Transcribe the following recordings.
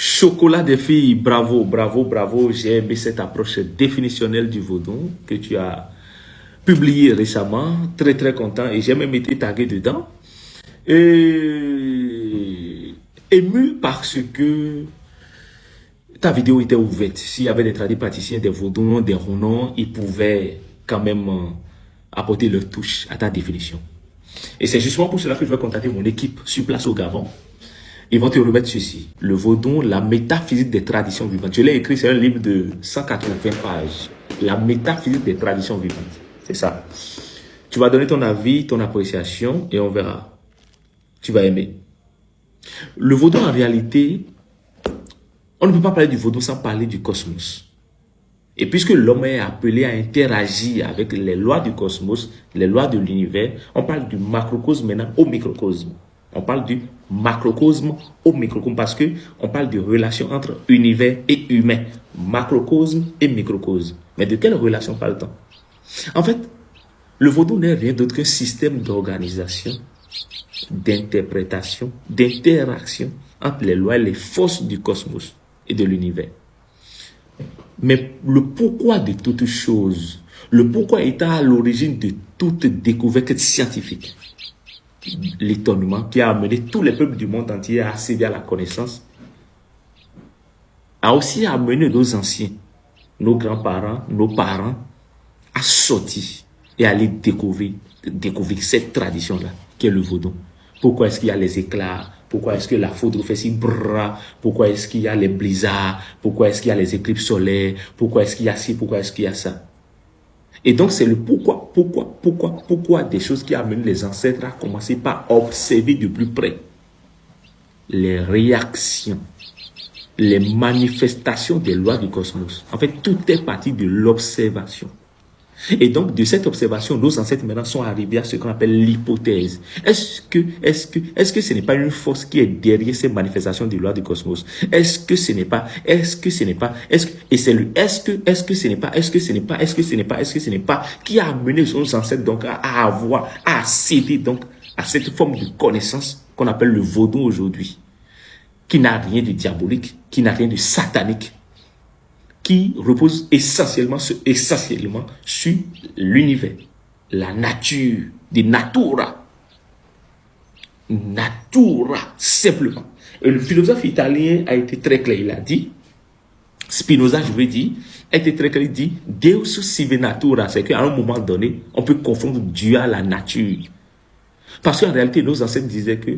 Chocolat des filles, bravo, bravo, bravo. J'ai aimé cette approche définitionnelle du vaudou que tu as publié récemment. Très, très content. Et j'ai même été tagué dedans. Et ému parce que ta vidéo était ouverte. S'il y avait des tradipraticiens, des vaudous, des ronons, ils pouvaient quand même apporter leur touche à ta définition. Et c'est justement pour cela que je vais contacter mon équipe sur place au Gabon. Ils vont te remettre ceci. Le vaudou, la métaphysique des traditions vivantes. Je l'ai écrit, c'est un livre de 180 pages. La métaphysique des traditions vivantes. C'est ça. Tu vas donner ton avis, ton appréciation et on verra. Tu vas aimer. Le vaudou, en réalité, on ne peut pas parler du vaudou sans parler du cosmos. Et puisque l'homme est appelé à interagir avec les lois du cosmos, les lois de l'univers, on parle du macrocosme maintenant au microcosme. On parle du macrocosme au microcosme parce que on parle de relation entre univers et humain, macrocosme et microcosme. Mais de quelle relation parle-t-on? En fait, le vaudou n'est rien d'autre qu'un système d'organisation, d'interprétation, d'interaction entre les lois et les forces du cosmos et de l'univers. Mais le pourquoi de toute chose, le pourquoi est à l'origine de toute découverte scientifique. L'étonnement qui a amené tous les peuples du monde entier à accéder à la connaissance, a aussi amené nos anciens, nos grands-parents, nos parents, à sortir et à aller découvrir cette tradition-là, qui est le vaudou. Pourquoi est-ce qu'il y a les éclats? Pourquoi est-ce que la foudre fait si brrr? Pourquoi est-ce qu'il y a les blizzards? Pourquoi est-ce qu'il y a les éclipses solaires? Pourquoi est-ce qu'il y a ci? Pourquoi est-ce qu'il y a ça? Et donc, c'est le pourquoi des choses qui amènent les ancêtres à commencer par observer de plus près les réactions, les manifestations des lois du cosmos. En fait, tout est parti de l'observation. Et donc, de cette observation, nos ancêtres maintenant sont arrivés à ce qu'on appelle l'hypothèse. Est-ce que ce n'est pas une force qui est derrière ces manifestations des lois du cosmos? Est-ce que ce n'est pas, qui a amené nos ancêtres donc à accéder donc à cette forme de connaissance qu'on appelle le vaudou aujourd'hui, qui n'a rien de diabolique, qui n'a rien de satanique, qui repose essentiellement sur l'univers, la nature, de natura, simplement. Et le philosophe italien a été très clair, il a dit, Spinoza, je veux dire, a été très clair, il dit, Deus sive natura, c'est qu'à un moment donné, on peut confondre Dieu à la nature. Parce qu'en réalité, nos ancêtres disaient que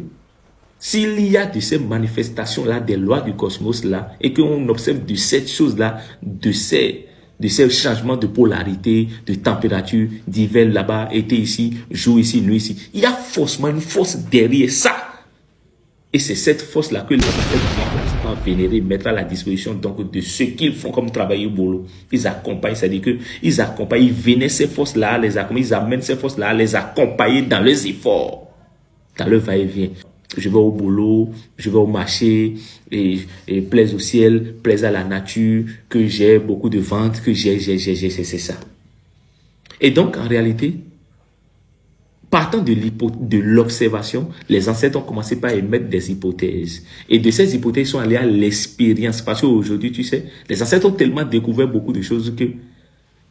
s'il y a de ces manifestations-là, des lois du cosmos-là, et qu'on observe de cette chose-là, de ces changements de polarité, de température, d'hiver là-bas, été ici, jour ici, nuit ici, il y a forcément une force derrière ça. Et c'est cette force-là que les ancêtres vont vénérer, mettre à la disposition donc de ceux qu'ils font comme travail au boulot. Ils accompagnent, c'est-à-dire qu'ils accompagnent, ils vénèrent ces forces-là, ils amènent ces forces-là, les accompagner dans leurs efforts, dans le va-et-vient. Je vais au boulot, je vais au marché, et plaise au ciel, plaise à la nature, que j'ai beaucoup de ventes, que j'ai, c'est ça. Et donc, en réalité, partant de l'observation, les ancêtres ont commencé par émettre des hypothèses. Et de ces hypothèses, ils sont allés à l'expérience. Parce qu'aujourd'hui, tu sais, les ancêtres ont tellement découvert beaucoup de choses que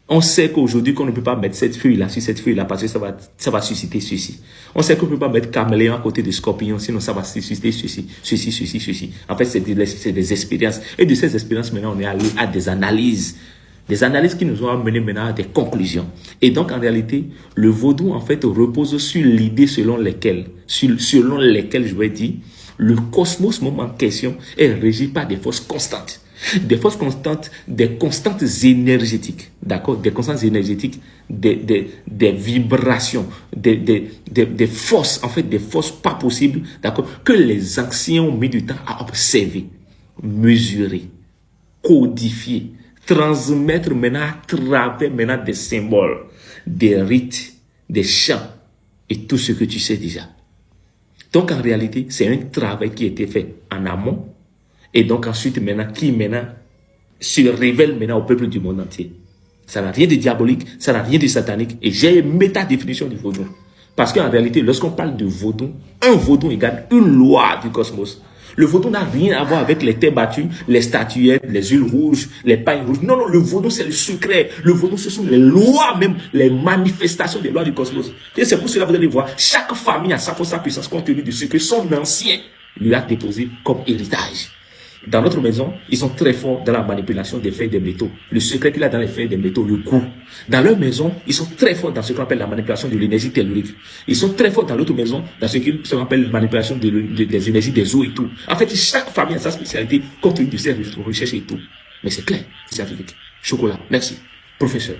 on sait qu'aujourd'hui, qu'on ne peut pas mettre cette feuille-là sur cette feuille-là parce que ça va susciter ceci. On sait qu'on ne peut pas mettre caméléon à côté de scorpion, sinon ça va susciter ceci. En fait, c'est des expériences. Et de ces expériences, maintenant, on est allé à des analyses. Des analyses qui nous ont amené maintenant à des conclusions. Et donc, en réalité, le vaudou, en fait, repose sur l'idée selon lesquelles, je vais dire, le cosmos, même en question, est régi par des forces constantes. Des forces constantes, des constantes énergétiques, d'accord, des constantes énergétiques, des vibrations, des forces, en fait, des forces pas possibles, d'accord, que les anciens ont mis du temps à observer, mesurer, codifier, transmettre maintenant à travers maintenant des symboles, des rites, des chants et tout ce que tu sais déjà. Donc, en réalité, c'est un travail qui a été fait en amont. Et donc ensuite, qui se révèle maintenant au peuple du monde entier. Ça n'a rien de diabolique, ça n'a rien de satanique. Et j'ai une métadéfinition du vaudou. Parce qu'en réalité, lorsqu'on parle de vaudou, un vaudou égale une loi du cosmos. Le vaudou n'a rien à voir avec les thés battus, les statuettes, les huiles rouges, les pailles rouges. Non, non, le vaudou, c'est le secret. Le vaudou, ce sont les lois même, les manifestations des lois du cosmos. Et c'est pour cela que vous allez voir, chaque famille a sa force, sa puissance, compte tenu de ce que son ancien lui a déposé comme héritage. Dans notre maison, ils sont très forts dans la manipulation des feuilles des métaux. Le secret qu'il a dans les feuilles des métaux, le goût. Dans leur maison, ils sont très forts dans ce qu'on appelle la manipulation de l'énergie tellurique. Ils sont très forts dans l'autre maison, dans ce qu'on appelle la manipulation des énergies des eaux et tout. En fait, chaque famille a sa spécialité, compte tenu de ses recherches et tout. Mais c'est clair, c'est la vérité. Chocolat. Merci. Professeur.